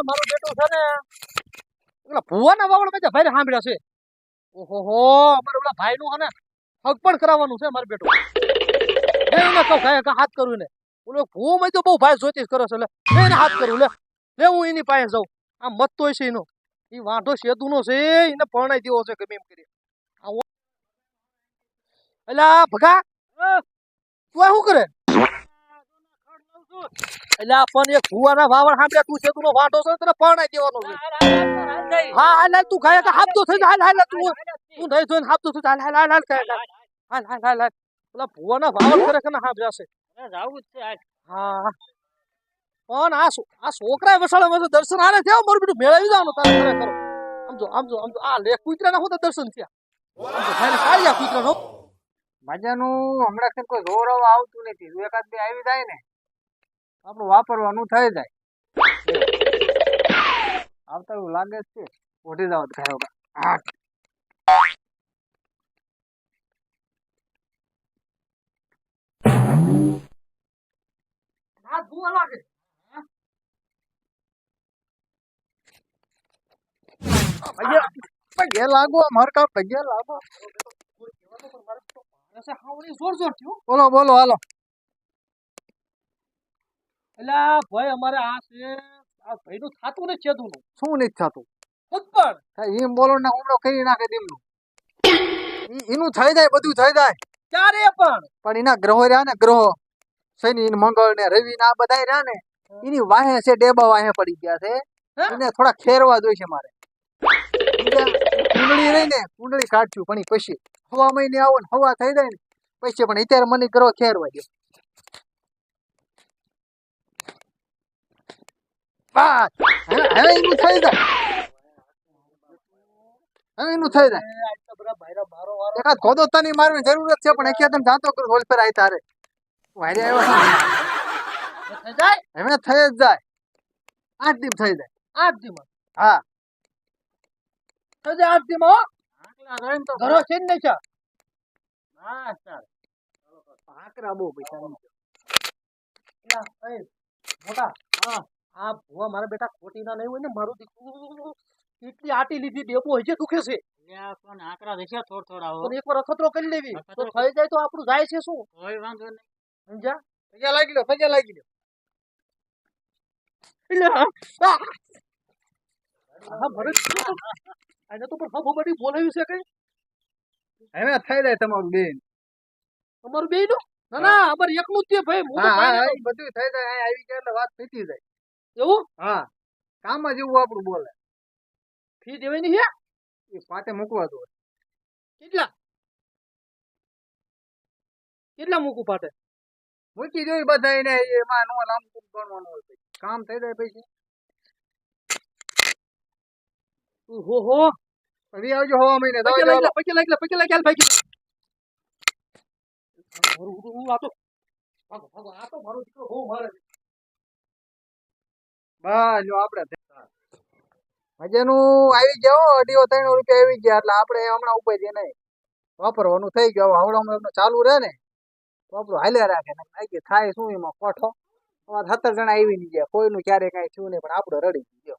મારો બેટો છે ને ઓલા ભુવાના વાવડ માં ભાઈ સાંભળ્યા છે. ઓહો અમારે ઓલા ભાઈ નું હને હક પણ કરાવવાનું છે મારો બેટો. એને કહું કાંઈ હાથ કરું ને ઓલો ભૂવો માં તો બહુ ભાઈ જ્યોતિષ કરે છે. એને હાથ કરું લે હું એની પાસે જાઉં. આમ મત તો છે એનો એ વાંઢો સેતુ નો છે એને પરણાઈ દેવો છે ગમે એમ કરી. એલા ભગા તું શું કરે? એટલે પણ એક ભુવાના વાવડ સાંભળ્યા તું સેતુ નો વાંઢો છે તને પરણાઈ દેવાનો છે. હા હાલ તું કાંઈ હાથતો થઈ જા હાલ તું નહીં જોઈને હાથતો થઈ જા હાલ ઓલા ભુવાના વાવડ કરે કે ના સાંભળ્યા છે. હા પણ આ છોકરા વસાડે વસે દર્શન આને થયા મારું બેટું મેળવી જવાનું તારે ખરેખર. આમજો આ લે કુતરાના હું તો દર્શન થયા. ભાઈને કાઢ્યા કુતરાનો મજાનું હમણાં કોઈ જોર આવતું નથી. એકાદ બે આવી જાય ને આપણું વાપરવાનું થઈ જાય. આવતા એવું લાગે છે. ઓઢી જાવ ખાયો પગે લાગો મરકા પગે લાગો. બોલો બોલો હાલો. એટલે ભાઈ અમારે આ છે આ ભાઈ નું થાતું ને ચેતું નું શું નથી થતું? પણ એમ બોલો ને હુમલો કરી નાખે દીમનું. એનું થઈ જાય બધું થઈ જાય. ક્યારે પણ એના ગ્રહો રહ્યા ને ગ્રહો શનિ મંગળ ને રવિ ને આ બધા રહ્યા ને એની વાહે છે ડેબા વાહે પડી ગયા છે. એને થોડા ખેરવા જોઈએ છે મારે. કુંડળી રહી ને કુંડળી કાઢશું પણ પછી હવા મહિને આવો ને હવા થઈ જાય ને પછી પણ અત્યારે મને ગ્રહ ખેરવા દે. હવે એનું થઈ જાય. હવે એનું થઈ જાય. એકાદ ખોદો તની મારવાની જરૂરત છે પણ એકાદ જાતો કરું હોલ પર આવી તારે વારે આવ્યો હવે થઈ જ જાય. 8 દી થઈ જાય. 8 દી માં હા થઈ જાય 8 દી માં ઘરો છે ને ચા હા ચાલ આકરા બહુ પૈસા મોટા હા આ ભુવા મારા બેટા ખોટી ના નહીં હોય ને મારું દીકરું કેટલી આટી લીધી ડેબો હજે દુખે છે. આકરા દેખ્યા થોડા પણ એકવાર અખતરો કરી લેવી તો થઈ જાય તો આપણું જાય છે શું કોઈ વાંધો નહીં. સમજ્યા? પૈસા લાગી લો પૈસા લાગી લો. હા ભરત આને તો પણ હબો બડી બોલાવ્યું છે કઈ હવે થઈ જાય તમારું બેન. તમારું બે નું ના ના અમાર એકનું જ છે ભાઈ હું તો હા બધું થઈ જાય. અહીં આવી ગયા એટલે વાત પીતી જાય. એવું હા કામ જ એવું આપણું બોલે. ફી દેવાની છે એ પાટે મૂકવા દો. કેટલા મૂકું પાટે મૂકી જોઈ બધા એને એમાં નો લાંબ ગણવાનું હોય કામ થઈ જાય પછી. હો હવે આવજો હવા મહિને પૈસા લાગી ભાઈ આ તો ભાગો આ તો મારો દીકરો બહુ મારે બસ જો આપણે મજાનું આવી ગયો. 250 રૂપિયા આવી ગયા એટલે આપણે હમણાં ઉપર છે નહીં વાપરવાનું થઈ ગયું. હવડામાં ચાલુ રહે ને તો આપણું હાલ્યા રાખે ને થાય શું એમાં કોઠો 17 જણા આવી નહીં ગયા. કોઈનું ક્યારે કાંઈ થયું નહીં પણ આપણો રડી ગયો.